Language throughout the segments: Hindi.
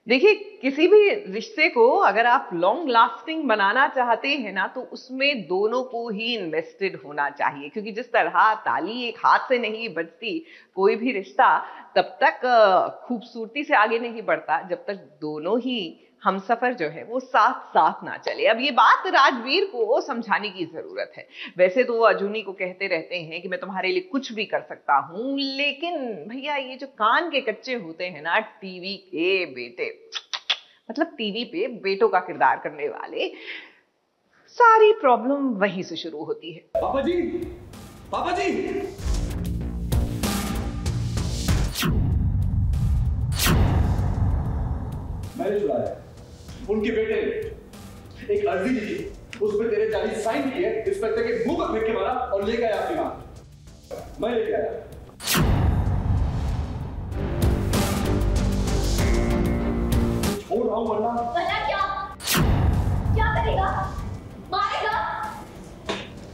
देखिए, किसी भी रिश्ते को अगर आप लॉन्ग लास्टिंग बनाना चाहते हैं ना, तो उसमें दोनों को ही इन्वेस्टेड होना चाहिए, क्योंकि जिस तरह ताली एक हाथ से नहीं बजती, कोई भी रिश्ता तब तक खूबसूरती से आगे नहीं बढ़ता जब तक दोनों ही हमसफर जो है वो साथ साथ ना चले। अब ये बात राजवीर को समझाने की जरूरत है। वैसे तो वो अजूनी को कहते रहते हैं कि मैं तुम्हारे लिए कुछ भी कर सकता हूं, लेकिन भैया ये जो कान के कच्चे होते हैं ना, टीवी के बेटे, मतलब टीवी पे बेटों का किरदार करने वाले, सारी प्रॉब्लम वहीं से शुरू होती है। पापा जी, पापा जी, मैंने चुराया। उनके बेटे ने एक अर्जी लिखी, उस पर तेरे जाली साइन किए, इंस्पेक्टर के मुंह पर फेंक के मारा और ले गया आपकी मां। मैं लेके आया। छोड़ रहा हूं वरना क्या करेगा? मारेगा?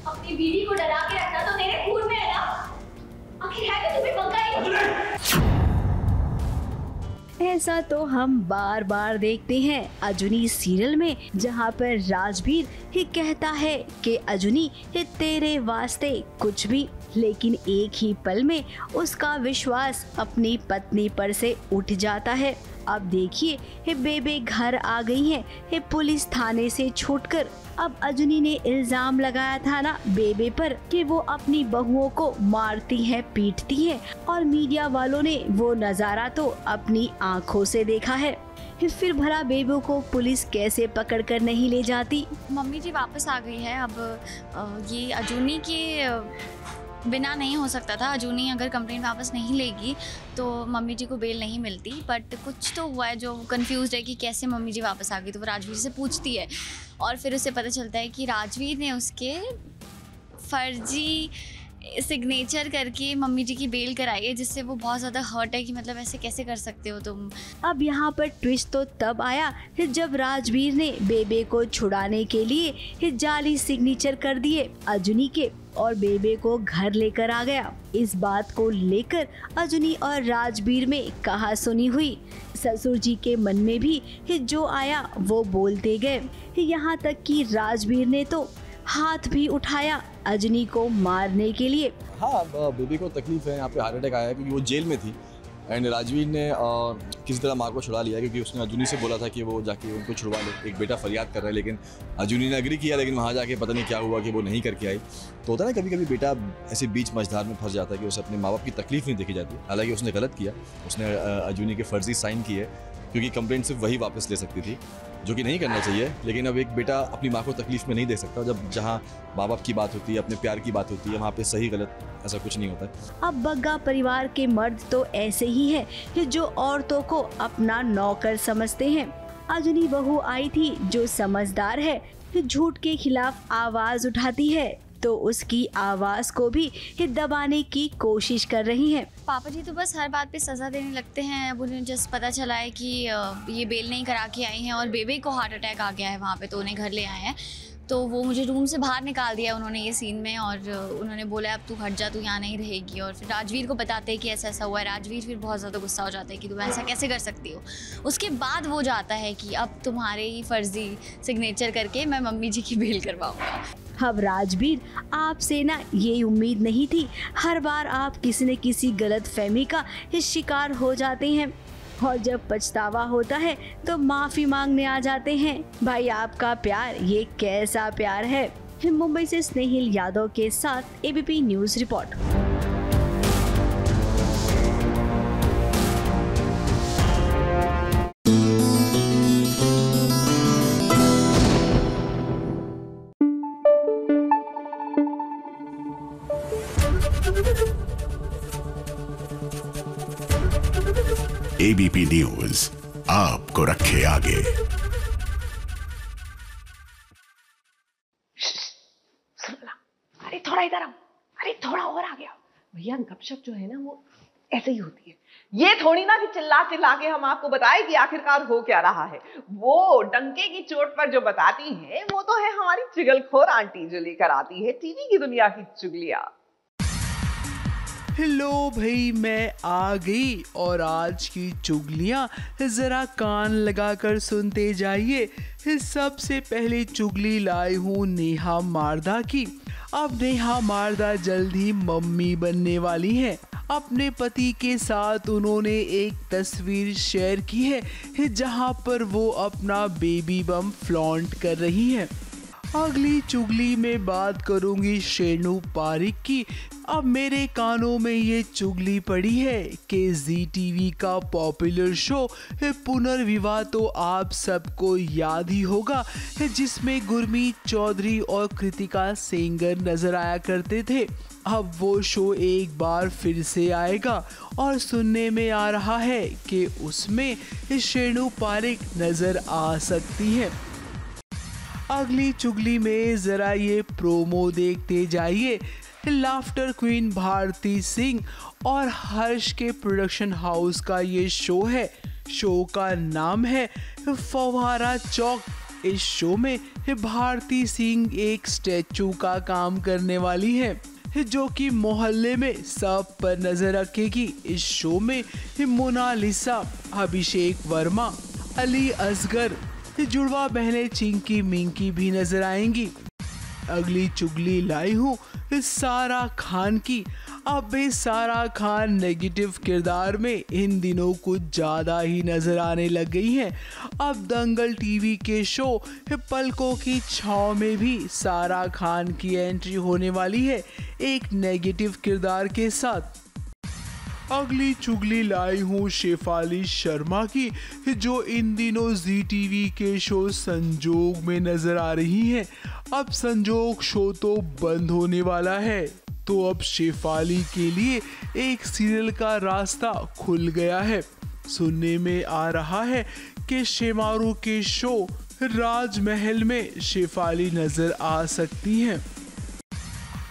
अपनी बीवी को डरा के रखना तो तेरे खून में है ना? आखिर है कि तुम्हें पंगा ही? ऐसा तो हम बार बार देखते हैं अजूनी सीरियल में, जहाँ पर राजवीर ही कहता है कि अजूनी ये तेरे वास्ते कुछ भी, लेकिन एक ही पल में उसका विश्वास अपनी पत्नी पर से उठ जाता है। अब देखिए, ये बेबे घर आ गई है, ये पुलिस थाने से छूटकर। अब अजूनी ने इल्जाम लगाया था ना बेबे पर कि वो अपनी बहुओं को मारती है, पीटती है, और मीडिया वालों ने वो नजारा तो अपनी आंखों से देखा है। फिर भला बेबे को पुलिस कैसे पकड़ कर नहीं ले जाती? मम्मी जी वापस आ गई है। अब ये अजूनी के बिना नहीं हो सकता था। अजूनी अगर कंप्लेंट वापस नहीं लेगी तो मम्मी जी को बेल नहीं मिलती, बट कुछ तो हुआ है जो कंफ्यूज है कि कैसे मम्मी जी वापस आ गई। तो वो राजवीर से पूछती है और फिर उसे पता चलता है कि राजवीर ने उसके फर्जी सिग्नेचर करके मम्मी जी की बेल कराई है, जिससे वो बहुत ज़्यादा हर्ट है कि मतलब ऐसे कैसे कर सकते हो तुम। अब यहाँ पर ट्विस्ट तो तब आया जब राजवीर ने बेबे को छुड़ाने के लिए जाली सिग्नेचर कर दिए अजूनी के, और बेबे को घर लेकर आ गया। इस बात को लेकर अजूनी और राजवीर में कहा सुनी हुई। ससुर जी के मन में भी जो आया वो बोलते गए। यहाँ तक कि राजवीर ने तो हाथ भी उठाया अजूनी को मारने के लिए। हाँ, बेबी को तकलीफ है, यहाँ पे हार्ट अटैक आया है क्योंकि वो जेल में थी, एंड राजवीर ने किसी तरह माँ को छुड़ा लिया, क्योंकि उसने अजूनी से बोला था कि वो जाके उनको छुड़वा ले। एक बेटा फरियाद कर रहा है, लेकिन अजूनी ने एग्री किया, लेकिन वहाँ जाके पता नहीं क्या हुआ कि वो नहीं करके आई। तो होता है ना, कभी कभी बेटा ऐसे बीच मझधार में फंस जाता है कि उसे अपने माँ बाप की तकलीफ नहीं देखी जाती। हालांकि उसने गलत किया, उसने अजूनी के फर्जी साइन किए, क्योंकि कंप्लेंट सिर्फ वही वापस ले सकती थी, जो कि नहीं करना चाहिए। लेकिन अब एक बेटा अपनी माँ को तकलीफ में नहीं देख सकता। जब जहाँ माँ बाप की बात होती है, अपने प्यार की बात होती है, वहाँ पे सही गलत ऐसा कुछ नहीं होता है। अब बग्गा परिवार के मर्द तो ऐसे ही हैं जो औरतों को अपना नौकर समझते हैं। अजूनी बहू आई थी जो समझदार है, झूठ के खिलाफ आवाज उठाती है, तो उसकी आवाज को भी दबाने की कोशिश कर रही हैं। पापा जी तो बस हर बात पे सज़ा देने लगते हैं। अब उन्हें जस्ट पता चला है कि ये बेल नहीं करा के आई हैं और बेबे को हार्ट अटैक आ गया है वहाँ पे, तो उन्हें घर ले आए हैं। तो वो मुझे रूम से बाहर निकाल दिया उन्होंने ये सीन में, और उन्होंने बोला अब तू हट जा, तू यहाँ नहीं रहेगी। और फिर राजवीर को बताते हैं कि ऐसा ऐसा हुआ है। राजवीर फिर बहुत ज़्यादा गुस्सा हो जाता है कि तुम ऐसा कैसे कर सकती हो। उसके बाद वो जाता है कि अब तुम्हारे ही फर्जी सिग्नेचर करके मैं मम्मी जी की बेल करवाऊँगा। अब राजवीर, आपसे ना ये उम्मीद नहीं थी। हर बार आप किसी न किसी गलत फहमी का शिकार हो जाते हैं, और जब पछतावा होता है तो माफी मांगने आ जाते हैं। भाई, आपका प्यार ये कैसा प्यार है? मुंबई से स्नेहिल यादव के साथ ABP news report. ABP news आपको रखे आगे। अरे थोड़ा इधर आओ, अरे थोड़ा और आ गया। भैया, गपशप जो है ना वो ऐसे ही होती है। ये थोड़ी ना कि चिल्ला चिल्ला के हम आपको बताएं कि आखिरकार हो क्या रहा है। वो डंके की चोट पर जो बताती हैं वो तो है हमारी चुगलखोर आंटी, जो लेकर आती है टीवी की दुनिया की चुगलियां। लो भाई मैं आ गई और आज की चुगलियाँ ज़रा कान लगाकर सुनते जाइए। सबसे पहले चुगली लाई हूँ नेहा मारदा की। अब नेहा मारदा जल्द ही मम्मी बनने वाली हैं। अपने पति के साथ उन्होंने एक तस्वीर शेयर की है जहां पर वो अपना बेबी बम फ्लॉन्ट कर रही हैं। अगली चुगली में बात करूंगी शेनू पारिक की। अब मेरे कानों में ये चुगली पड़ी है कि जी टीवी का पॉपुलर शो पुनर्विवाह तो आप सबको याद ही होगा, जिसमें गुरमीत चौधरी और कृतिका सेंगर नजर आया करते थे। अब वो शो एक बार फिर से आएगा और सुनने में आ रहा है कि उसमें शेनू पारिक नजर आ सकती है। अगली चुगली में ज़रा ये प्रोमो देखते जाइए। लाफ्टर क्वीन भारती सिंह और हर्ष के प्रोडक्शन हाउस का ये शो है। शो का नाम है फव्वारा चौक। इस शो में भारती सिंह एक स्टैचू का काम करने वाली है जो कि मोहल्ले में सब पर नजर रखेगी। इस शो में मोनालिसा, अभिषेक वर्मा, अली असगर, जुड़वा बहनें चिंकी मिंकी भी नजर आएंगी। अगली चुगली लाई हूँ सारा खान की। अब सारा खान नेगेटिव किरदार में इन दिनों कुछ ज़्यादा ही नज़र आने लग गई हैं। अब दंगल टीवी के शो पलकों की छाँव में भी सारा खान की एंट्री होने वाली है एक नेगेटिव किरदार के साथ। अगली चुगली लाई हूँ शेफाली शर्मा की, जो इन दिनों जी टीवी के शो संजोग में नजर आ रही हैं। अब संजोग शो तो बंद होने वाला है, तो अब शेफाली के लिए एक सीरियल का रास्ता खुल गया है। सुनने में आ रहा है कि शेमारू के शो राजमहल में शेफाली नजर आ सकती हैं।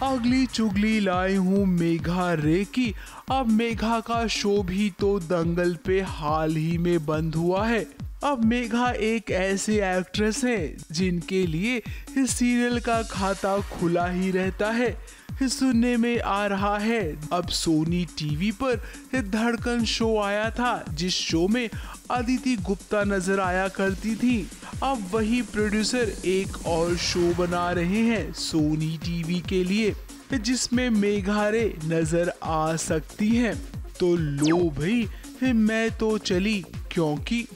अगली चुगली लाई हूँ मेघा रे की। अब मेघा का शो भी तो दंगल पे हाल ही में बंद हुआ है। अब मेघा एक ऐसे एक्ट्रेस हैं जिनके लिए सीरियल का खाता खुला ही रहता है। सुनने में आ रहा है अब सोनी टीवी पर धड़कन शो आया था, जिस शो में अदिति गुप्ता नजर आया करती थी। अब वही प्रोड्यूसर एक और शो बना रहे हैं सोनी टीवी के लिए, जिसमें मेघा रे नजर आ सकती हैं। तो लो भाई मैं तो चली, क्योंकि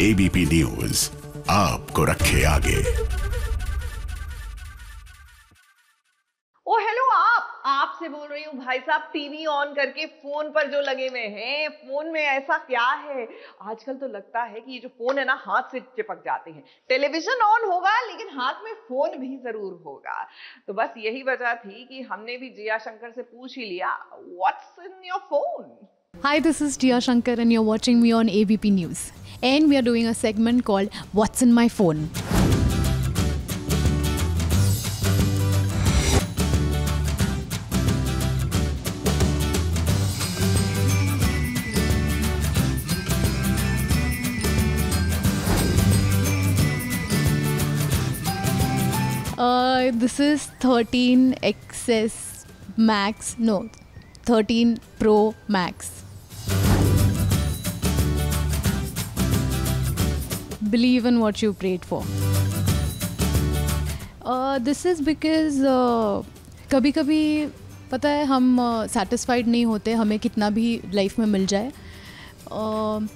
एबीपी न्यूज आपको रखे आगे। ओ हेलो, आपसे बोल रही हूँ भाई साहब। टीवी ऑन करके फोन पर जो लगे हुए हैं, फोन में ऐसा क्या है? आजकल तो लगता है कि ये जो फोन है ना, हाथ से चिपक जाते हैं। टेलीविजन ऑन होगा लेकिन हाथ में फोन भी जरूर होगा। तो बस यही वजह थी कि हमने भी जिया शंकर से पूछ ही लिया, what's in your phone? Hi, this is Jia Shankar and you're watching me on ABP News. And we are doing a segment called What's in My Phone. This is 13 XS Max, no, 13 Pro Max. Believe in what you prayed for. This is because कभी कभी पता है हम satisfied नहीं होते, हमें कितना भी लाइफ में मिल जाए।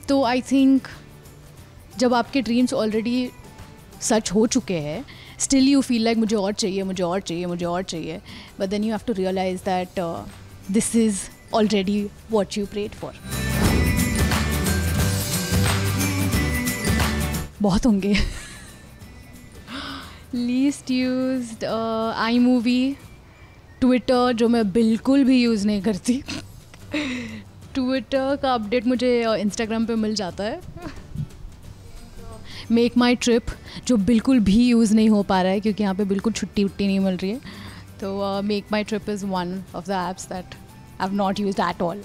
तो आई थिंक जब आपके ड्रीम्स ऑलरेडी सच हो चुके हैं, स्टिल यू फील लाइक मुझे और चाहिए, मुझे और चाहिए, मुझे और चाहिए, but then you have to realize that this is already what you paid for. बहुत होंगे। Least used iMovie, Twitter जो मैं बिल्कुल भी यूज़ नहीं करती। ट्विटर का अपडेट मुझे इंस्टाग्राम पे मिल जाता है। मेक माई ट्रिप जो बिल्कुल भी यूज़ नहीं हो पा रहा है क्योंकि यहाँ पे बिल्कुल छुट्टी वुट्टी नहीं मिल रही है, तो make my trip is one of the apps that I have not used at all.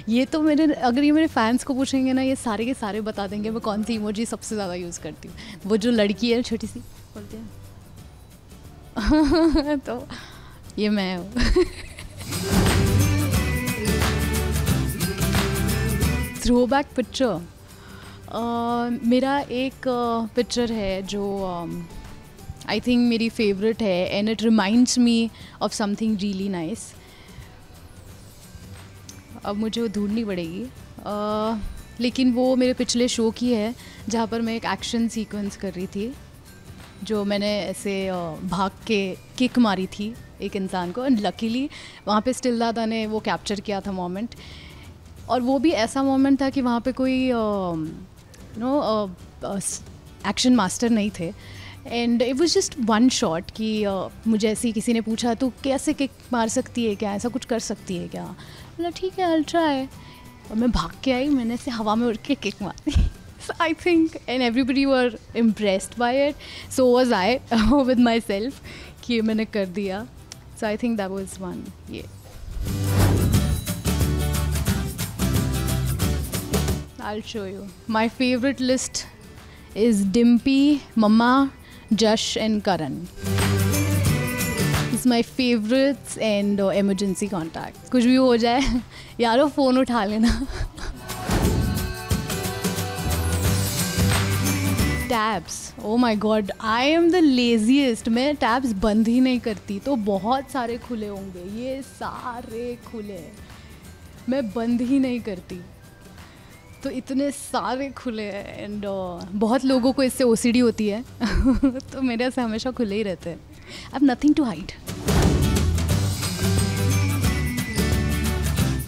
ये तो अगर ये मेरे फैंस को पूछेंगे ना, ये सारे के सारे बता देंगे मैं कौन सी इमोजी सबसे ज़्यादा यूज़ करती हूँ. वो जो लड़की है छोटी सी बोलते हैं तो ये मैं हूँ. थ्रोबैक पिक्चर, मेरा एक पिक्चर है जो आई थिंक मेरी फेवरेट है and it reminds me of something really nice. अब मुझे वो ढूंढनी पड़ेगी, लेकिन वो मेरे पिछले शो की है जहाँ पर मैं एक एक्शन सीक्वेंस कर रही थी, जो मैंने ऐसे भाग के किक मारी थी एक इंसान को, एंड लकीली वहाँ पे स्टिल दादा ने वो कैप्चर किया था मोमेंट. और वो भी ऐसा मोमेंट था कि वहाँ पे कोई एक्शन मास्टर नहीं थे, and it was just one shot कि मुझे ऐसे ही किसी ने पूछा तो कैसे किक मार सकती है क्या, ऐसा कुछ कर सकती है क्या. बोला ठीक है आई विल ट्राई, और मैं भाग के आई, मैंने ऐसे हवा में उड़ के किक मारी. So I think and everybody were impressed by it. So was I with myself कि मैंने कर दिया. So I think that was one. Yeah. I'll show you. My favorite list is Dimpy, Mama, Jash and Karan. It's my favorites and emergency contact. कुछ भी हो जाए यारो फ़ोन उठा लेना. Tabs, oh my god, I am the laziest. मैं टैब्स बंद ही नहीं करती, तो बहुत सारे खुले होंगे, ये सारे खुले, मैं बंद ही नहीं करती, तो इतने सारे खुले हैं. एंड बहुत लोगों को इससे ओसीडी होती है तो मेरे से हमेशा खुले ही रहते हैं. I have nothing to hide.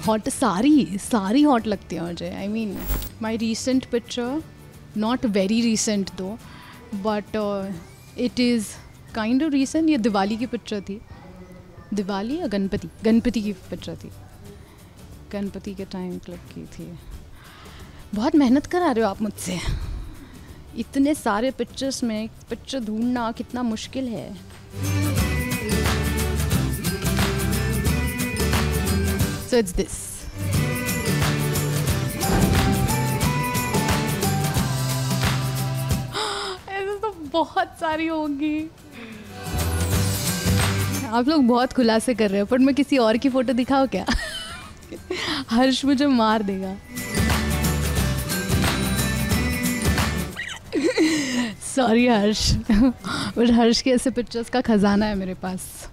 Hot, sorry hot लगती है मुझे. I mean my recent picture, not very recent though, but it is kind of recent. ये दिवाली की पिक्चर थी, दिवाली या गणपति की पिक्चर थी, गणपति के टाइम क्लिक की थी. बहुत मेहनत करा रहे हो आप मुझसे, इतने सारे पिक्चर्स में पिक्चर ढूंढना कितना मुश्किल है. So it's this. बहुत सारी होंगी. आप लोग बहुत खुलासे कर रहे हो, पर मैं किसी और की फ़ोटो दिखाऊँ क्या? हर्ष मुझे मार देगा. सॉरी हर्ष, बट हर्ष के ऐसे पिक्चर्स का खजाना है मेरे पास.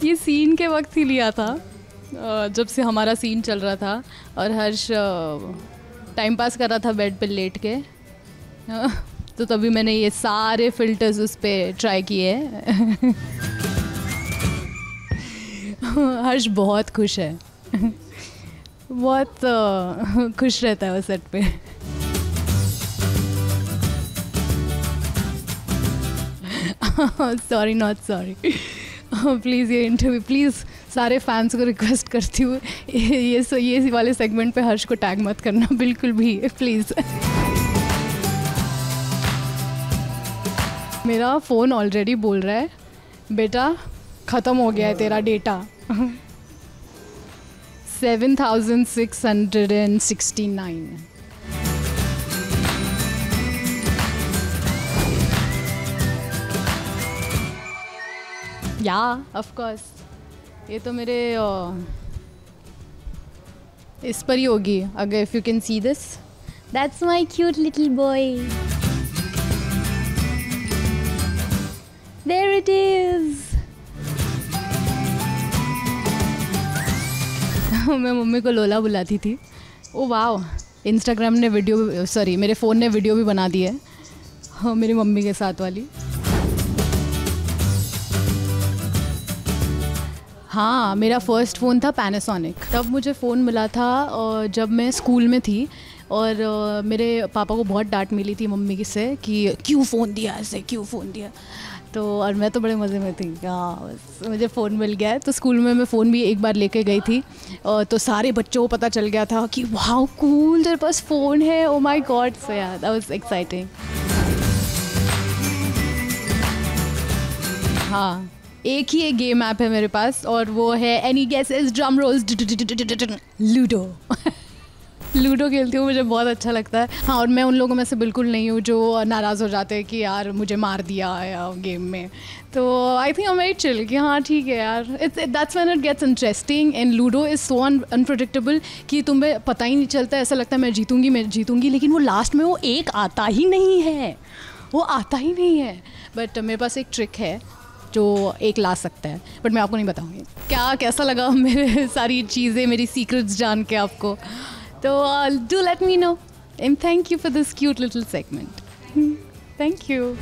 ये सीन के वक्त ही लिया था, जब से हमारा सीन चल रहा था और हर्ष टाइम पास कर रहा था बेड पे लेट के, तो तभी मैंने ये सारे फिल्टर्स उस पर ट्राई किए. हर्ष बहुत खुश है, बहुत खुश रहता है वो सेट पे. Sorry not sorry. प्लीज़ ये इंटरव्यू प्लीज़ सारे फैंस को रिक्वेस्ट करती हूँ, ये वाले सेगमेंट पे हर्ष को टैग मत करना बिल्कुल भी, प्लीज़. मेरा फ़ोन ऑलरेडी बोल रहा है बेटा ख़त्म हो गया है तेरा डेटा. 7669. या ऑफ कोर्स ये तो मेरे इस पर ही होगी. अगर if you can see this, that's my cute little boy. There it is. मैं मम्मी को लोला बुलाती थी. ओ वाओ, इंस्टाग्राम ने वीडियो, सॉरी मेरे फ़ोन ने वीडियो भी बना दी है मेरी मम्मी के साथ वाली. हाँ, मेरा फर्स्ट फ़ोन था पैनासोनिक. तब मुझे फ़ोन मिला था जब मैं स्कूल में थी, और मेरे पापा को बहुत डांट मिली थी मम्मी से कि क्यों फ़ोन दिया ऐसे, क्यों फ़ोन दिया. तो और मैं तो बड़े मज़े में थी, हाँ बस मुझे फ़ोन मिल गया है। तो स्कूल में मैं फ़ोन भी एक बार लेके गई थी तो सारे बच्चों को पता चल गया था कि वाओ कूल, तेरे पास फ़ोन है, ओ माय गॉड। सो या दैट वाज एक्साइटिंग। हाँ, एक ही एक गेम ऐप है मेरे पास और वो है any guesses, drum roles, ludo. Ludo खेलती हूँ, मुझे बहुत अच्छा लगता है। हाँ, और मैं उन लोगों में से बिल्कुल नहीं हूँ जो नाराज़ हो जाते हैं कि यार मुझे मार दिया या गेम में। तो I think I am very chill कि हाँ ठीक है यार, that's when it gets interesting. And Ludo is so unpredictable कि तुम्हें पता ही नहीं चलता, ऐसा लगता है मैं जीतूंगी, लेकिन वो लास्ट में वो एक आता ही नहीं है, बट मेरे पास एक ट्रिक है जो एक ला सकता है, बट मैं आपको नहीं बताऊँगी। कैसा लगा मेरे सारी चीज़ें, मेरी सीक्रेट्स जान के आपको? So do let me know, and thank you for this cute little segment. Thank you.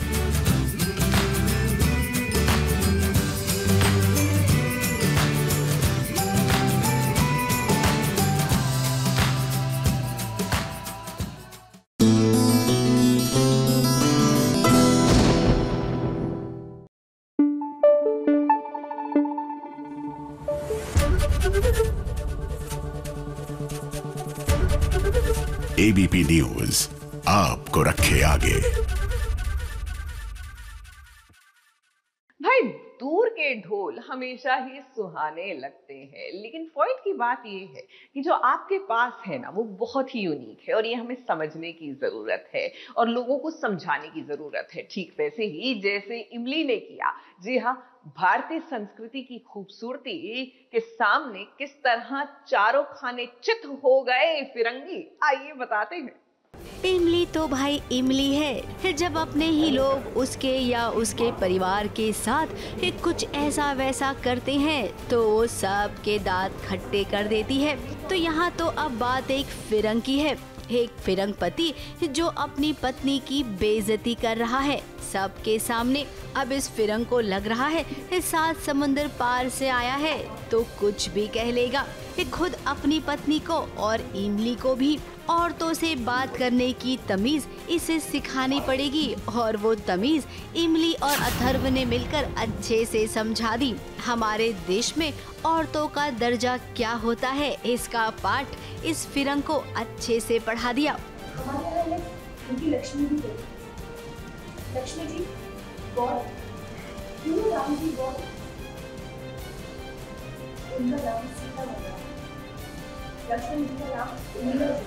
ABP news आपको रखे आगे। भाई दूर के ढोल हमेशा ही सुहाने लगते हैं, लेकिन पॉइंट की बात ये है कि जो आपके पास है ना वो बहुत ही यूनिक है और ये हमें समझने की जरूरत है और लोगों को समझाने की जरूरत है, ठीक वैसे ही जैसे इमली ने किया। जी हाँ, भारतीय संस्कृति की खूबसूरती के सामने किस तरह चारों खाने चित हो गए फिरंगी, आइए बताते हैं। इमली तो भाई इमली है, जब अपने ही लोग उसके या उसके परिवार के साथ कुछ ऐसा वैसा करते हैं तो वो सबके दांत खट्टे कर देती है। तो यहाँ तो अब बात एक फिरंग की है, एक फिरंग पति जो अपनी पत्नी की बेइज्जती कर रहा है सबके सामने। अब इस फिरंग को लग रहा है 7 समुंदर पार से आया है तो कुछ भी कह लेगा। खुद अपनी पत्नी को और इमली को भी औरतों से बात करने की तमीज इसे सिखानी पड़ेगी और वो तमीज इमली और अथर्व ने मिलकर अच्छे से समझा दी। हमारे देश में औरतों का दर्जा क्या होता है इसका पाठ इस फिरंग को अच्छे से पढ़ा दिया। लक्ष्मी जी गॉड, राम जी गॉड, उनका नाम सीता माता, लक्ष्मण जी का नाम उन्नीला जी,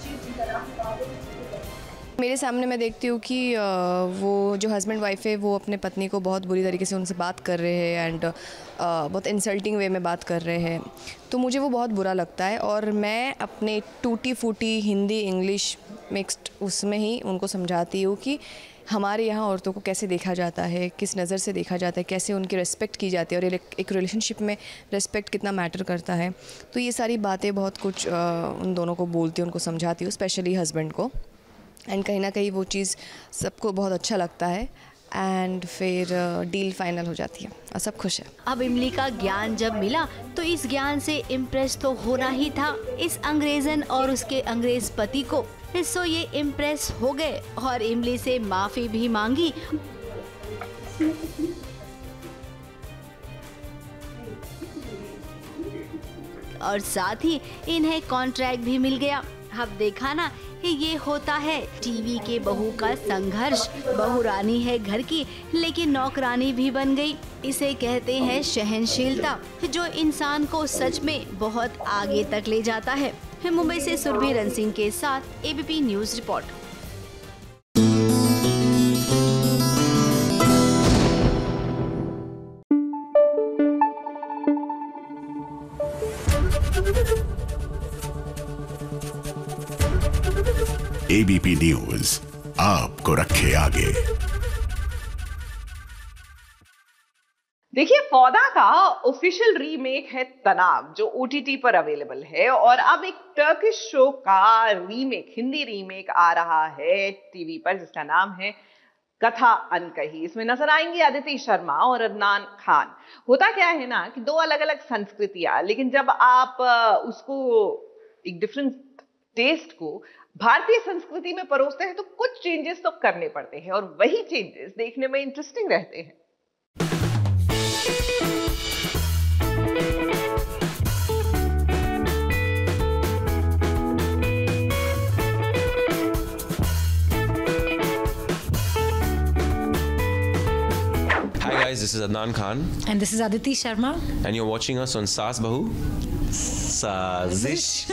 शिव जी का नाम पार्वती। मेरे सामने मैं देखती हूँ कि वो जो हस्बैंड वाइफ है वो अपने पत्नी को बहुत बुरी तरीके से उनसे बात कर रहे हैं एंड बहुत इंसल्टिंग वे में बात कर रहे हैं, तो मुझे वो बहुत बुरा लगता है। और मैं अपने टूटी फूटी हिंदी इंग्लिश मिक्स्ड उसमें ही उनको समझाती हूँ कि हमारे यहाँ औरतों को कैसे देखा जाता है, किस नज़र से देखा जाता है, कैसे उनकी रिस्पेक्ट की जाती है और एक रिलेशनशिप में रिस्पेक्ट कितना मैटर करता है। तो ये सारी बातें बहुत कुछ उन दोनों को बोलती हूँ, उनको समझाती हूँ, स्पेशली हस्बैंड को। एंड कहीं ना कहीं वो चीज़ सबको बहुत अच्छा लगता है एंड फिर डील फाइनल हो जाती है और सब खुश है। अब इमली का ज्ञान जब मिला तो इस ज्ञान से इम्प्रेस तो होना ही था इस अंग्रेजन और उसके अंग्रेज पति को। सो ये इम्प्रेस हो गए और इमली से माफी भी मांगी। और साथ ही इन्हें कॉन्ट्रैक्ट भी मिल गया। अब देखा ना, ये होता है टीवी के बहू का संघर्ष। बहू रानी है घर की लेकिन नौकरानी भी बन गई। इसे कहते हैं सहनशीलता, जो इंसान को सच में बहुत आगे तक ले जाता है। मुंबई से सुरभि रन सिंह के साथ ABP news report. ABP news आपको रखे आगे। देखिए, पौधा का ऑफिशियल रीमेक है तनाव, जो ओटीटी पर अवेलेबल है, और अब एक टर्किश शो का रीमेक, हिंदी रीमेक आ रहा है टीवी पर, जिसका नाम है कथा अनकही। इसमें नजर आएंगे अदिति शर्मा और अदनान खान। होता क्या है ना कि दो अलग अलग संस्कृतियां, लेकिन जब आप उसको एक डिफरेंट टेस्ट को भारतीय संस्कृति में परोसते हैं तो कुछ चेंजेस तो करने पड़ते हैं और वही चेंजेस देखने में इंटरेस्टिंग रहते हैं। Hi guys, this is Adnan Khan. And this is Aditi Sharma. And you're watching us on Saas Bahu. Sazish.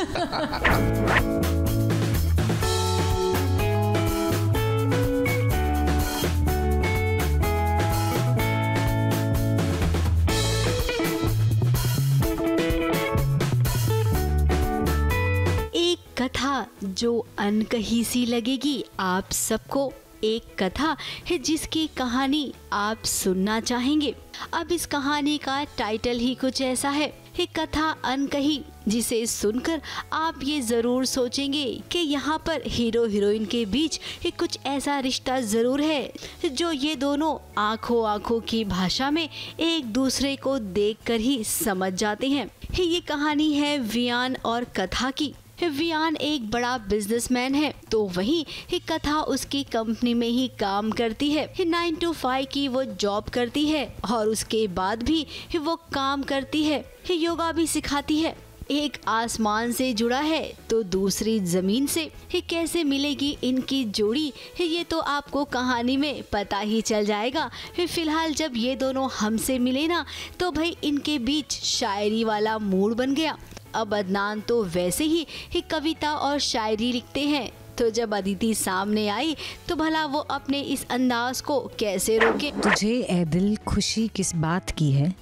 एक कथा जो अनकही सी लगेगी आप सबको, एक कथा है जिसकी कहानी आप सुनना चाहेंगे। अब इस कहानी का टाइटल ही कुछ ऐसा है, एक कथा अनकही, जिसे सुनकर आप ये जरूर सोचेंगे कि यहाँ पर हीरो हीरोइन के बीच एक कुछ ऐसा रिश्ता जरूर है जो ये दोनों आंखों आंखों की भाषा में एक दूसरे को देखकर ही समझ जाते हैं। ये कहानी है वियान और कथा की। वियान एक बड़ा बिजनेसमैन है तो वहीं कथा उसकी कंपनी में ही काम करती है। 9 to 5 की वो जॉब करती है और उसके बाद भी वो काम करती है, योगा भी सिखाती है। एक आसमान से जुड़ा है तो दूसरी जमीन से, कैसे मिलेगी इनकी जोड़ी ये तो आपको कहानी में पता ही चल जाएगा। फिलहाल जब ये दोनों हमसे मिले ना तो भाई इनके बीच शायरी वाला मूड बन गया। अब अदनान तो वैसे ही कविता और शायरी लिखते हैं, तो जब अदिति सामने आई तो भला वो अपने इस अंदाज को कैसे रोके। तुझे ए दिल खुशी किस बात की है,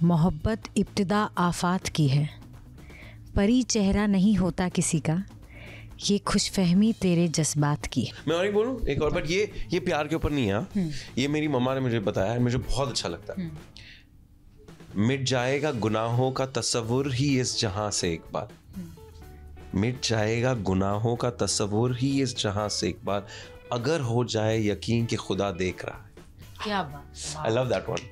मोहब्बत इब्तिदा आफात की है, परी चेहरा नहीं होता किसी का, ये खुशफहमी तेरे जज्बात की। मैं और एक बोलूं एक और बात, ये प्यार के ऊपर नहीं है, ये मेरी मम्मा ने मुझे बताया है, मुझे बहुत अच्छा लगता है। मिट जाएगा गुनाहों का तस्वुर ही इस जहां से एक बार, मिट जाएगा गुनाहों का तस्वुर ही इस जहां से एक बार, अगर हो जाए यकीन कि खुदा देख रहा है। क्या बात। I love that one.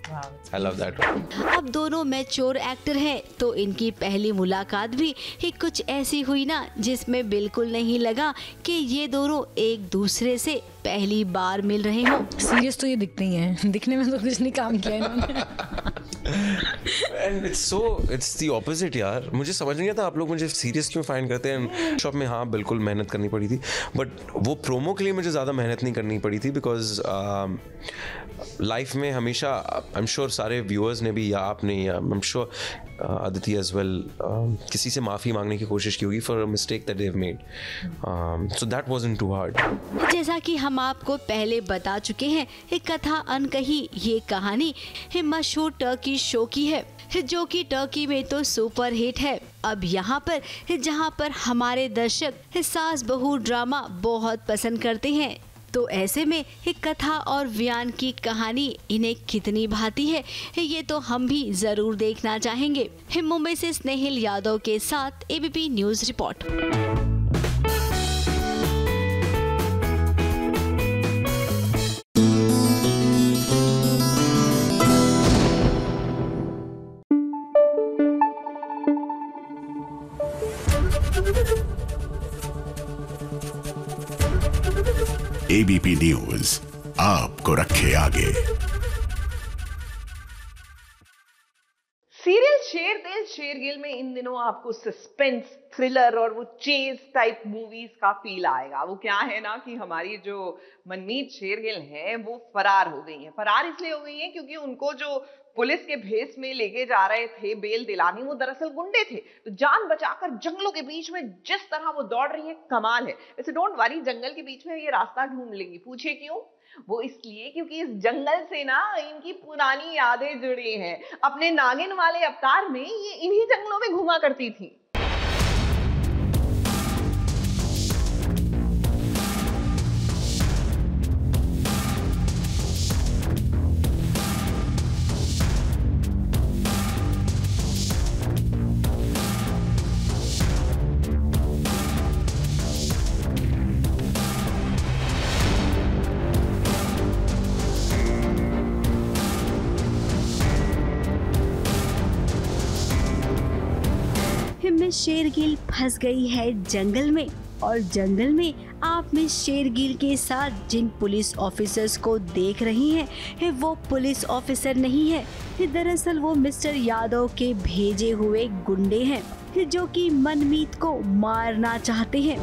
I love that one. अब दोनों मैच्योर एक्टर हैं तो इनकी पहली मुलाकात भी कुछ ऐसी हुई ना जिसमें बिल्कुल नहीं लगा कि ये दोनों एक दूसरे से पहली बार मिल रहे हों। सीरियस तो ये दिखते ही हैं, दिखने में तो कुछ नहीं काम किया इन्होंने। And it's the opposite यार। मुझे समझ नहीं आता आप लोग मुझे सीरियस क्यों फाइंड करते हैं। शॉप में हाँ बिल्कुल मेहनत करनी पड़ी थी, बट वो प्रोमो के लिए मुझे ज़्यादा मेहनत नहीं करनी पड़ी थी, बिकॉज लाइफ में हमेशा आई एम श्योर सारे व्यूअर्स ने भी या आपने या I am sure Aditi as well किसी से माफ़ी मांगने की कोशिश की होगी for a mistake that they have made, so that wasn't too hard. जैसा कि हम आपको पहले बता चुके हैं, एक कथा अनकही ये कहानी मशहूर टर्की शो की है जो कि टर्की में तो सुपर हिट है। अब यहाँ पर जहाँ पर हमारे दर्शक सास बहू ड्रामा बहुत पसंद करते हैं, तो ऐसे में एक कथा और वियान की कहानी इन्हें कितनी भाती है ये तो हम भी जरूर देखना चाहेंगे। मुंबई से स्नेहिल यादव के साथ ABP news report. ABP news आपको रखे आगे। सीरियल शेर दिल शेरगिल में इन दिनों आपको सस्पेंस, थ्रिलर और वो चेज टाइप मूवीज का फील आएगा। वो क्या है ना कि हमारी जो मनमीत शेरगिल हैं वो फरार हो गई हैं। फरार इसलिए हो गई हैं क्योंकि उनको जो पुलिस के भेस में लेके जा रहे थे बेल दिलानी, वो दरअसल गुंडे थे। तो जान बचाकर जंगलों के बीच में जिस तरह वो दौड़ रही है कमाल है। वैसे डोंट वरी, जंगल के बीच में ये रास्ता ढूंढ लेंगी। पूछे क्यों? वो इसलिए क्योंकि इस जंगल से ना इनकी पुरानी यादें जुड़ी हैं। अपने नागिन वाले अवतार में ये इन्हीं जंगलों में घुमा करती थी। शेरगिल फंस गई है जंगल में और जंगल में आप मिस शेरगिल के साथ जिन पुलिस ऑफिसर्स को देख रही हैं, वो पुलिस ऑफिसर नहीं है, दरअसल वो मिस्टर यादव के भेजे हुए गुंडे हैं जो कि मनमीत को मारना चाहते हैं।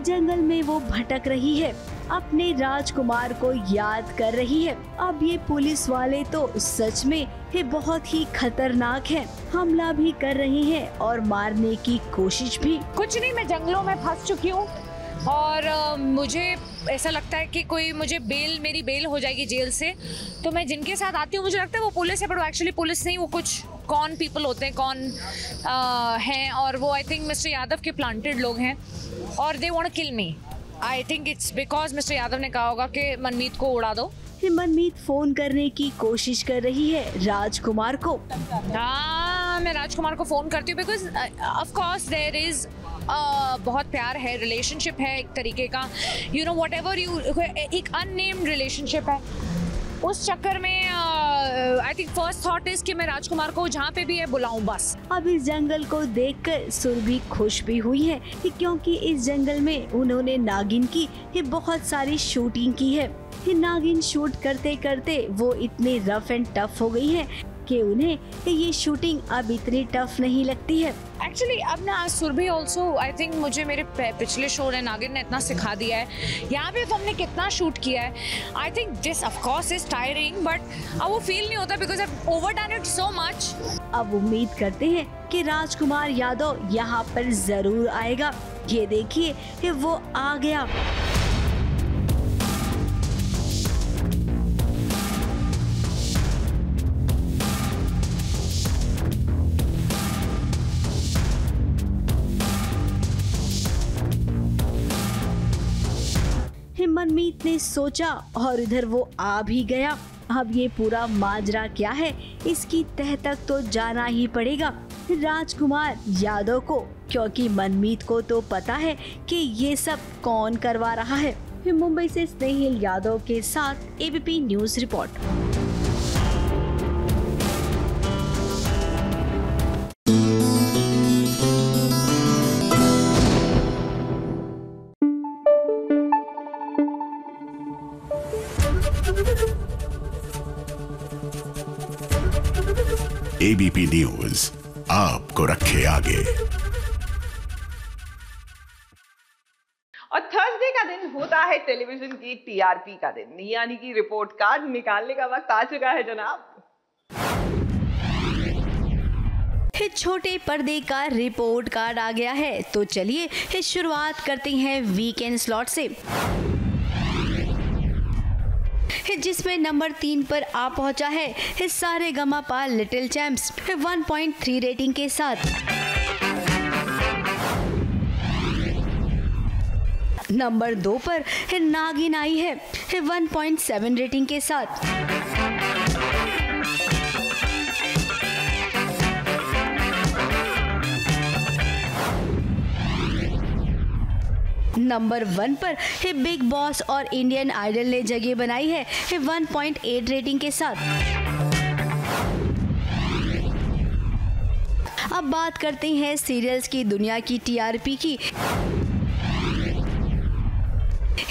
जंगल में वो भटक रही है, अपने राजकुमार को याद कर रही है। अब ये पुलिस वाले तो सच में ये बहुत ही खतरनाक हैं, हमला भी कर रहे हैं और मारने की कोशिश भी। कुछ नहीं, मैं जंगलों में फंस चुकी हूँ और मुझे ऐसा लगता है कि कोई मुझे मेरी बेल हो जाएगी जेल से, तो मैं जिनके साथ आती हूँ मुझे लगता है वो पुलिस है, पर वो एक्चुअली पुलिस नहीं, वो कुछ कौन पीपल होते हैं, कौन हैं, और वो आई थिंक मिस्टर यादव के प्लांटेड लोग हैं और they want to kill me. I think it's because mister Yadav ने कहा होगा कि मनमीत को उड़ा दो। मनमीत फोन करने की कोशिश कर रही है राजकुमार को। हाँ, मैं राजकुमार को फोन करती हूँ because of course there is बहुत प्यार है, रिलेशनशिप है एक तरीके का, you know whatever you, एक अननेम्ड रिलेशनशिप है। उस चक्कर में I think first thought is कि मैं राजकुमार को जहाँ पे भी है बुलाऊं बस। अब इस जंगल को देखकर सुरभि खुश भी हुई है क्योंकि इस जंगल में उन्होंने नागिन की बहुत सारी शूटिंग की है। नागिन शूट करते करते वो इतने रफ एंड टफ हो गई है कि उन्हें ये शूटिंग अब इतनी टफ नहीं लगती है। एक्चुअली अब ना सुरभि ऑल्सो आई थिंक मुझे मेरे पिछले शो ने नागिन ने इतना सिखा दिया है, यहाँ पे तो हमने कितना शूट किया है। I think this of course is tiring but अब वो फील नहीं होता because I overdone it so much. अब उम्मीद करते हैं कि राजकुमार यादव यहाँ पर जरूर आएगा। ये देखिए वो आ गया। मनमीत ने सोचा और इधर वो आ भी गया। अब ये पूरा माजरा क्या है इसकी तह तक तो जाना ही पड़ेगा राजकुमार यादव को, क्योंकि मनमीत को तो पता है कि ये सब कौन करवा रहा है। मुंबई से स्नेहिल यादव के साथ ABP news report. ABP news आपको रखे आगे। और थर्सडे का दिन होता है टेलीविजन की टीआरपी का दिन, यानी कि रिपोर्ट कार्ड निकालने का वक्त आ चुका है जनाब। छोटे पर्दे का रिपोर्ट कार्ड आ गया है, तो चलिए शुरुआत करते हैं वीकेंड स्लॉट से, जिसमें नंबर 3 पर आ पहुंचा है सारेगामापा लिटिल चैम्प्स 1.3 रेटिंग के साथ। नंबर 2 पर नागिन आई है 1.7 रेटिंग के साथ। नंबर 1 पर बिग बॉस और इंडियन आइडल ने जगह बनाई है 1.8 रेटिंग के साथ। अब बात करते हैं सीरियल्स की दुनिया की टीआरपी की,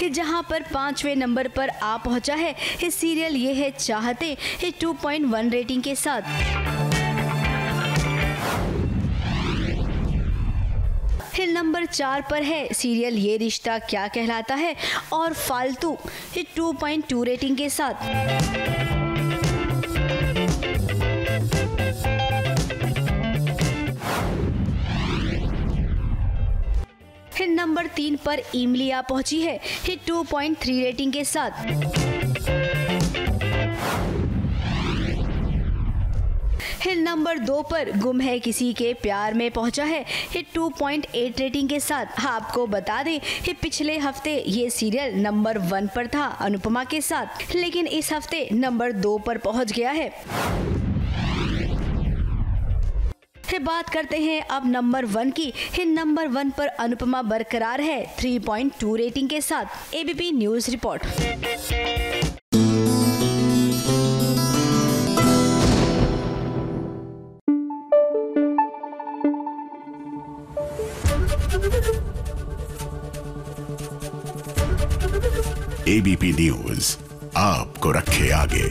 जहां पर 5वें नंबर पर आ पहुंचा है सीरियल ये है चाहते 2.1 रेटिंग के साथ। नंबर 4 पर है सीरियल ये रिश्ता क्या कहलाता है और फालतू 2.2 रेटिंग के साथ। नंबर 3 पर इमलिया पहुंची है 2.3 रेटिंग के साथ। नंबर 2 पर गुम है किसी के प्यार में पहुंचा है 2.8 रेटिंग के साथ। आपको बता दें पिछले हफ्ते ये सीरियल नंबर 1 पर था अनुपमा के साथ, लेकिन इस हफ्ते नंबर 2 पर पहुंच गया है। बात करते हैं अब नंबर 1 की। नंबर 1 पर अनुपमा बरकरार है 3.2 रेटिंग के साथ। ABP news report. ABP news आपको रखे आगे।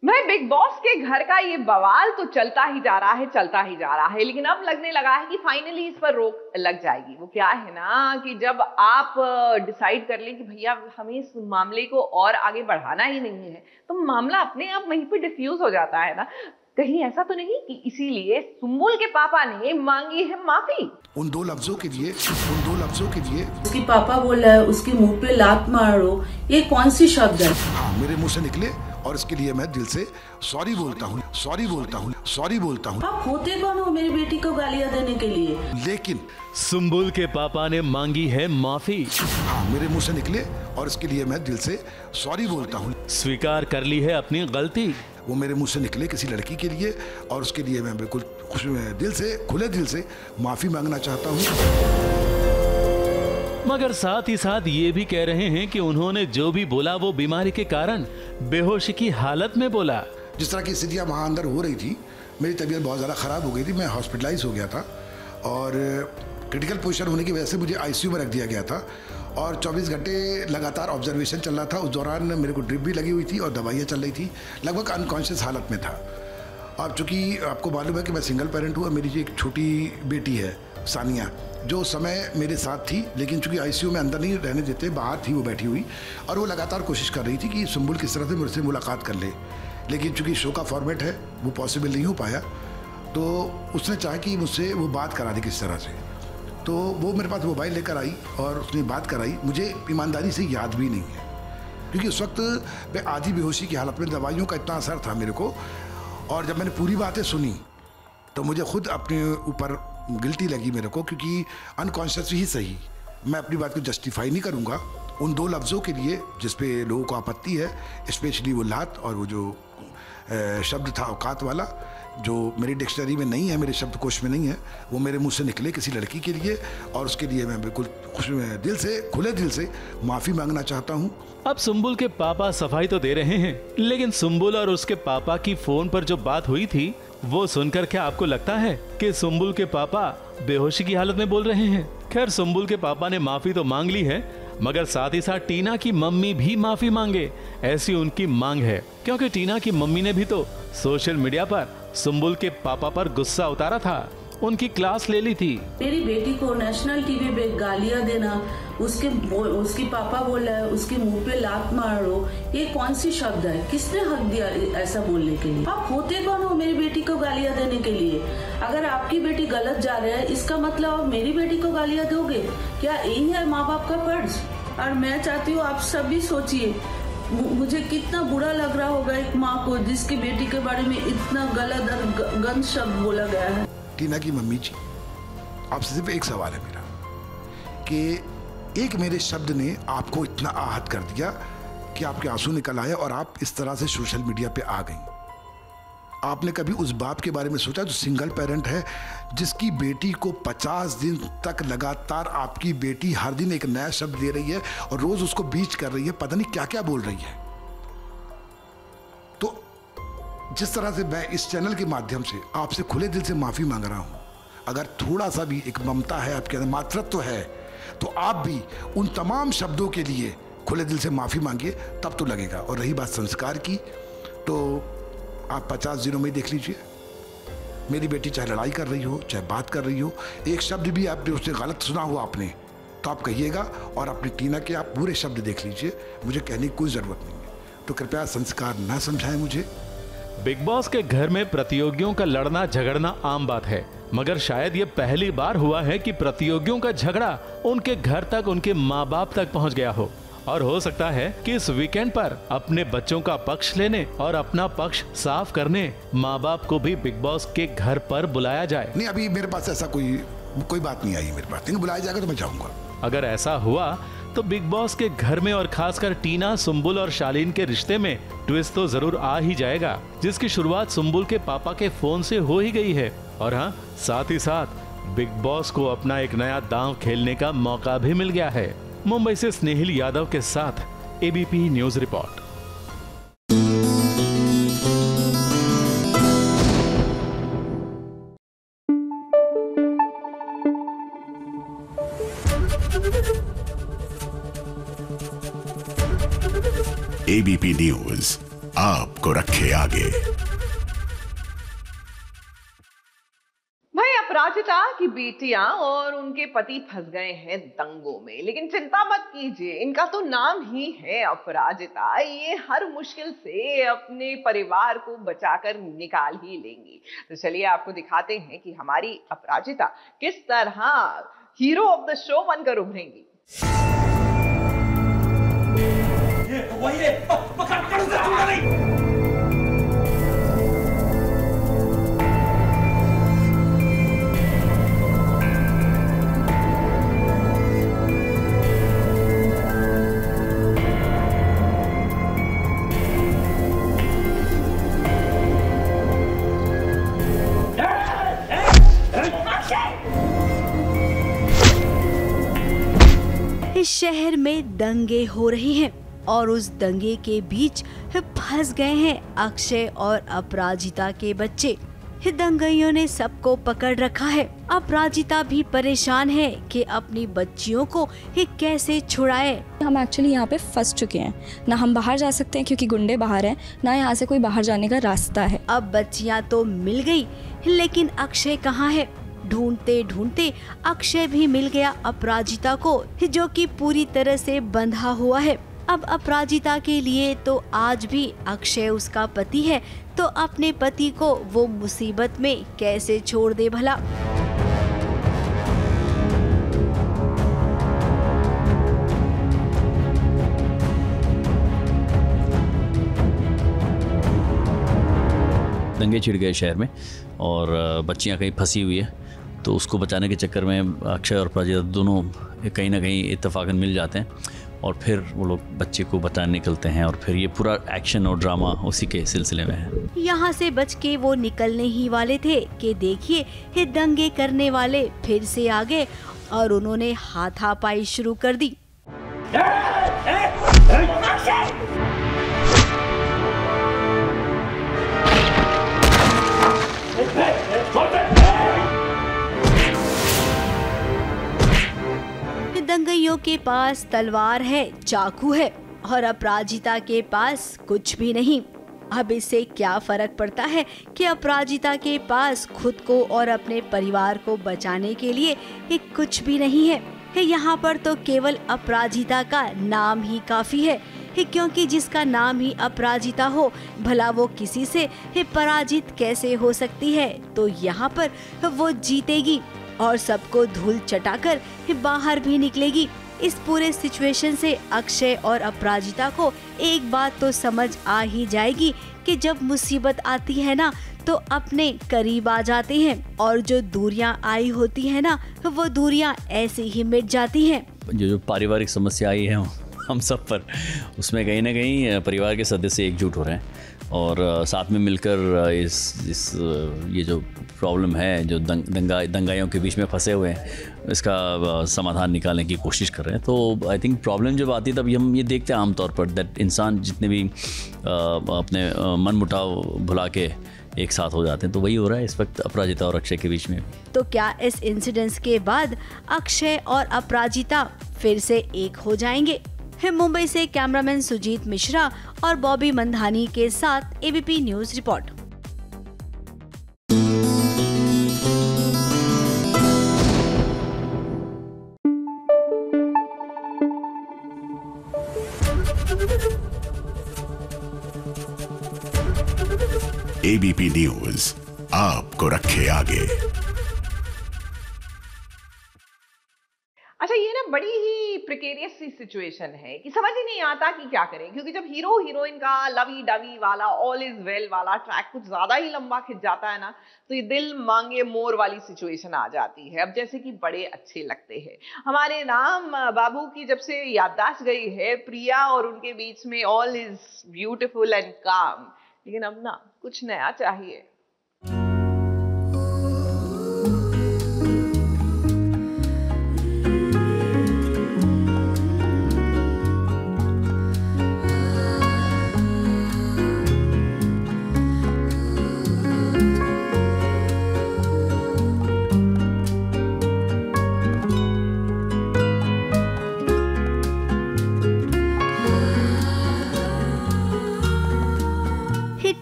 भाई बिग बॉस के घर का ये बवाल तो चलता ही जा रहा है, लेकिन अब लगने लगा है कि फाइनली इस पर रोक लग जाएगी। वो क्या है ना कि जब आप डिसाइड कर लें कि भैया हमें इस मामले को और आगे बढ़ाना ही नहीं है, तो मामला अपने आप वहीं पे डिफ्यूज हो जाता है ना। कहीं ऐसा तो नहीं कि इसीलिए सुम्बुल के पापा ने मांगी है माफी? उन दो लफ्जों के लिए उसकी पापा बोल रहा है उसके मुंह पे लात मारो, ये कौन सी शब्द है? हाँ, मेरे मुंह से निकले और इसके लिए मैं दिल से सॉरी बोलता हूँ। आप होते कौन हो मेरी बेटी को गालियाँ देने के लिए? लेकिन सुम्बुल के पापा ने मांगी है माफी। हाँ, मेरे मुंह से निकले और इसके लिए मैं दिल से सॉरी बोलता हूँ। स्वीकार कर ली है अपनी गलती। वो मेरे मुंह से निकले किसी लड़की के लिए और उसके लिए मैं बिल्कुल खुले दिल से माफी मांगना चाहता हूँ। मगर साथ ही साथ ये भी कह रहे हैं कि उन्होंने जो भी बोला वो बीमारी के कारण बेहोशी की हालत में बोला। जिस तरह की स्थितियाँ वहाँ अंदर हो रही थी, मेरी तबीयत बहुत ज़्यादा ख़राब हो गई थी, मैं हॉस्पिटलाइज हो गया था और क्रिटिकल पोजीशन होने की वजह से मुझे आईसीयू में रख दिया गया था और 24 घंटे लगातार ऑब्जर्वेशन चल रहा था। उस दौरान मेरे को ड्रिप भी लगी हुई थी और दवाइयाँ चल रही थी, लगभग अनकॉन्शियस हालत में था। अब चूँकि आपको मालूम है कि मैं सिंगल पेरेंट हूँ और मेरी जो एक छोटी बेटी है सानिया, जो उस समय मेरे साथ थी, लेकिन चूंकि आईसीयू में अंदर नहीं रहने देते, बाहर थी वो बैठी हुई और वो लगातार कोशिश कर रही थी कि सुम्बुल किस तरह से मुझसे मुलाकात कर ले, लेकिन चूंकि शो का फॉर्मेट है वो पॉसिबल नहीं हो पाया, तो उसने चाहा कि मुझसे वो बात करा दी किस तरह से। तो वो मेरे पास मोबाइल लेकर आई और उसने बात कराई। मुझे ईमानदारी से याद भी नहीं है क्योंकि उस वक्त मैं आधी बेहोशी की हालत में, दवाइयों का इतना असर था मेरे को, और जब मैंने पूरी बातें सुनी तो मुझे खुद अपने ऊपर गिल्टी लगी मेरे को, क्योंकि अनकॉन्शियस ही सही मैं अपनी बात को जस्टिफाई नहीं करूँगा उन दो लफ्ज़ों के लिए जिस पे लोगों को आपत्ति है, स्पेशली वो लात और वो जो शब्द था औकात वाला, जो मेरी डिक्शनरी में नहीं है, मेरे शब्दकोश में नहीं है, वो मेरे मुंह से निकले किसी लड़की के लिए और उसके लिए मैं बिल्कुल खुले दिल से माफ़ी मांगना चाहता हूँ। अब सुम्बुल के पापा सफाई तो दे रहे हैं, लेकिन सुम्बुल और उसके पापा की फोन पर जो बात हुई थी वो सुनकर क्या आपको लगता है कि सुम्बुल के पापा बेहोशी की हालत में बोल रहे हैं? खैर, सुम्बुल के पापा ने माफी तो मांग ली है, मगर साथ ही साथ टीना की मम्मी भी माफी मांगे, ऐसी उनकी मांग है, क्योंकि टीना की मम्मी ने भी तो सोशल मीडिया पर सुम्बुल के पापा पर गुस्सा उतारा था, उनकी क्लास ले ली थी। मेरी बेटी को नेशनल टीवी पे गालियां देना, उसके पापा बोल रहा है उसके मुंह पे लात मारो, ये कौन सी शब्द है? किसने हक दिया ऐसा बोलने के लिए? आप होते कौन हो मेरी बेटी को गालियां देने के लिए? अगर आपकी बेटी गलत जा रहा है इसका मतलब आप मेरी बेटी को गालियां दोगे? क्या यही है माँ बाप का फर्ज? और मैं चाहती हूँ आप सभी सोचिए, मुझे कितना बुरा लग रहा होगा एक माँ को जिसकी बेटी के बारे में इतना गलत और गंद शब्द बोला गया है। टीना की मम्मी जी, आपसे सिर्फ एक सवाल है मेरा कि एक मेरे शब्द ने आपको इतना आहत कर दिया कि आपके आंसू निकल आए और आप इस तरह से सोशल मीडिया पे आ गई। आपने कभी उस बाप के बारे में सोचा जो सिंगल पेरेंट है, जिसकी बेटी को 50 दिन तक लगातार आपकी बेटी हर दिन एक नया शब्द दे रही है और रोज उसको बीच कर रही है, पता नहीं क्या क्या बोल रही है। तो जिस तरह से मैं इस चैनल के माध्यम से आपसे खुले दिल से माफी मांग रहा हूं, अगर थोड़ा सा भी एक ममता है आपके अंदर, मातृत्व है, तो आप भी उन तमाम शब्दों के लिए खुले दिल से माफी मांगिए, तब तो लगेगा। और रही बात संस्कार की, तो आप 50 दिनों में देख लीजिए, मेरी बेटी चाहे लड़ाई कर रही हो, चाहे बात कर रही हो, एक शब्द भी आपने उससे गलत सुना हो आपने, तो आप कहिएगा और अपनी टीना के आप पूरे शब्द देख लीजिए, मुझे कहने की कोई ज़रूरत नहीं है। तो कृपया संस्कार ना समझाएं मुझे। बिग बॉस के घर में प्रतियोगियों का लड़ना झगड़ना आम बात है, मगर शायद ये पहली बार हुआ है कि प्रतियोगियों का झगड़ा उनके घर तक, उनके माँ बाप तक पहुँच गया हो। और हो सकता है कि इस वीकेंड पर अपने बच्चों का पक्ष लेने और अपना पक्ष साफ करने माँ बाप को भी बिग बॉस के घर पर बुलाया जाए। नहीं, अभी मेरे पास ऐसा कोई बात नहीं आई मेरे पास, नहीं बुलाया जाएगा तो मैं जाऊंगा। अगर ऐसा हुआ तो बिग बॉस के घर में और खासकर टीना, सुम्बुल और शालीन के रिश्ते में ट्विस्ट तो जरूर आ ही जाएगा, जिसकी शुरुआत सुम्बुल के पापा के फोन से हो ही गई है। और हाँ, साथ ही साथ बिग बॉस को अपना एक नया दांव खेलने का मौका भी मिल गया है। मुंबई से स्नेहिल यादव के साथ ABP news report. ABP news आपको रखे आगे। भाई, अपराजिता की बेटियां और उनके पति फंस गए हैं दंगों में, लेकिन चिंता मत कीजिए, इनका तो नाम ही है अपराजिता। ये हर मुश्किल से अपने परिवार को बचाकर निकाल ही लेंगी। तो चलिए आपको दिखाते हैं कि हमारी अपराजिता किस तरह हीरो ऑफ द शो बनकर उभरेंगी। वही है, पकड़ उसे, दूंगा नहीं। इस शहर में दंगे हो रहे हैं और उस दंगे के बीच फंस गए हैं अक्षय और अपराजिता के बच्चे। दंगइयों ने सबको पकड़ रखा है। अपराजिता भी परेशान है कि अपनी बच्चियों को कैसे छुड़ाए। हम एक्चुअली यहाँ पे फंस चुके हैं, ना हम बाहर जा सकते हैं क्योंकि गुंडे बाहर हैं, ना यहाँ से कोई बाहर जाने का रास्ता है। अब बच्चियाँ तो मिल गई, लेकिन अक्षय कहाँ है? ढूंढते ढूंढते अक्षय भी मिल गया अपराजिता को, जो कि पूरी तरह से बंधा हुआ है। अब अपराजिता के लिए तो आज भी अक्षय उसका पति है, तो अपने पति को वो मुसीबत में कैसे छोड़ दे भला। दंगे छिड़ गए शहर में और बच्चियां कहीं फंसी हुई है, तो उसको बचाने के चक्कर में अक्षय और अपराजिता दोनों कहीं ना कहीं इत्तेफाकन मिल जाते हैं और फिर वो लोग बच्चे को बचाने निकलते हैं और फिर ये पूरा एक्शन और ड्रामा उसी के सिलसिले में है। यहाँ से बच के वो निकलने ही वाले थे कि देखिए ये दंगे करने वाले फिर से आ गए और उन्होंने हाथापाई शुरू कर दी। दंगइयों के पास तलवार है, चाकू है और अपराजिता के पास कुछ भी नहीं। अब इससे क्या फर्क पड़ता है कि अपराजिता के पास खुद को और अपने परिवार को बचाने के लिए कुछ भी नहीं है। यहाँ पर तो केवल अपराजिता का नाम ही काफी है, क्योंकि जिसका नाम ही अपराजिता हो, भला वो किसी से पराजित कैसे हो सकती है। तो यहाँ पर वो जीतेगी और सबको धूल चटाकर बाहर भी निकलेगी। इस पूरे सिचुएशन से अक्षय और अपराजिता को एक बात तो समझ आ ही जाएगी कि जब मुसीबत आती है ना, तो अपने करीब आ जाते हैं और जो दूरियां आई होती है ना, वो दूरियां ऐसे ही मिट जाती हैं। जो पारिवारिक समस्या आई है हम सब पर, उसमें कहीं ना कहीं परिवार के सदस्य एकजुट हो रहे हैं और साथ में मिलकर इस ये जो प्रॉब्लम है, जो दंगाइयों के बीच में फंसे हुए हैं, इसका समाधान निकालने की कोशिश कर रहे हैं। तो आई थिंक प्रॉब्लम जब आती है तब हम ये देखते हैं आमतौर पर दैट इंसान जितने भी अपने मन मुटाव भुला के एक साथ हो जाते हैं, तो वही हो रहा है इस वक्त अपराजिता और अक्षय के बीच में। तो क्या इस इंसिडेंस के बाद अक्षय और अपराजिता फिर से एक हो जाएंगे? मुंबई से कैमरामैन सुजीत मिश्रा और बॉबी मंधानी के साथ ABP news report. ABP news आपको रखे आगे। अच्छा, ये ना बड़ी ही प्रिकेरियस सी सिचुएशन सिचुएशन है कि समझ ही नहीं आता कि क्या करें, क्योंकि जब हीरो हीरोइन का लवी डवी वाला ऑल इज वेल वाला ट्रैक कुछ ज्यादा ही लंबा खिंच जाता है ना, तो ये दिल मांगे मोर वाली सिचुएशन आ जाती है। अब जैसे कि बड़े अच्छे लगते हैं हमारे राम बाबू की जब से याददाश्त गई है प्रिया और उनके बीच में ऑल इज ब्यूटीफुल एंड काम, लेकिन अब ना कुछ नया चाहिए।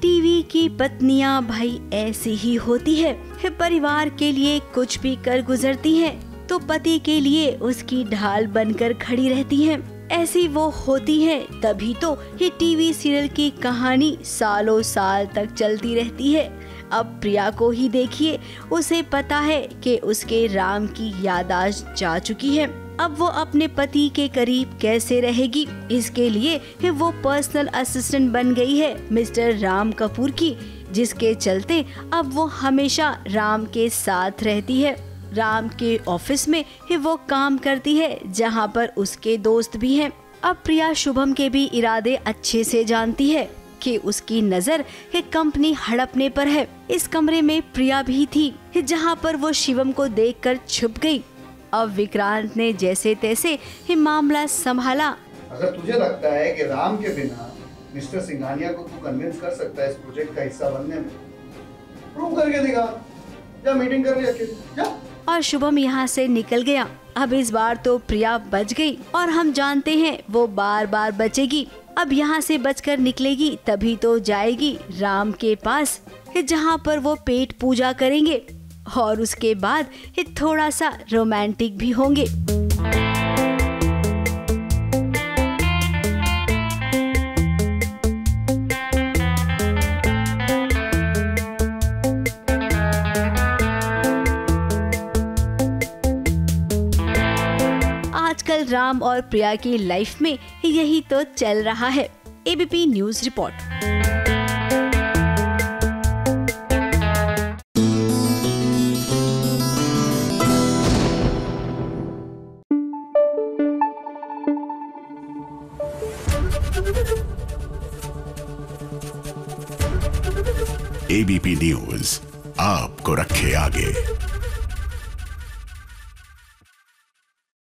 टीवी की पत्नियां भाई ऐसी ही होती है, परिवार के लिए कुछ भी कर गुजरती हैं, तो पति के लिए उसकी ढाल बनकर खड़ी रहती हैं। ऐसी वो होती है, तभी तो ये टीवी सीरियल की कहानी सालों साल तक चलती रहती है। अब प्रिया को ही देखिए, उसे पता है कि उसके राम की याददाश्त जा चुकी है। अब वो अपने पति के करीब कैसे रहेगी, इसके लिए वो पर्सनल असिस्टेंट बन गई है मिस्टर राम कपूर की, जिसके चलते अब वो हमेशा राम के साथ रहती है। राम के ऑफिस में वो काम करती है, जहाँ पर उसके दोस्त भी हैं। अब प्रिया शुभम के भी इरादे अच्छे से जानती है कि उसकी नजर कंपनी हड़पने पर है। इस कमरे में प्रिया भी थी, जहाँ पर वो शिवम को देखकर छुप गई। अब विक्रांत ने जैसे तैसे ये मामला संभाला। अगर तुझे लगता है कि राम के बिना मिस्टर सिंघानिया को तू कन्विंस कर सकता है इस प्रोजेक्ट का हिस्सा बनने में, प्रूव करके दिखा। जा मीटिंग कर लिया जा। और शुभम यहाँ से निकल गया। अब इस बार तो प्रिया बच गई और हम जानते हैं वो बार बार बचेगी। अब यहाँ से बचकर निकलेगी तभी तो जाएगी राम के पास, जहाँ पर वो पेट पूजा करेंगे और उसके बाद थोड़ा सा रोमांटिक भी होंगे। आजकल राम और प्रिया की लाइफ में यही तो चल रहा है। ABP news report. ABP news आपको रखे आगे।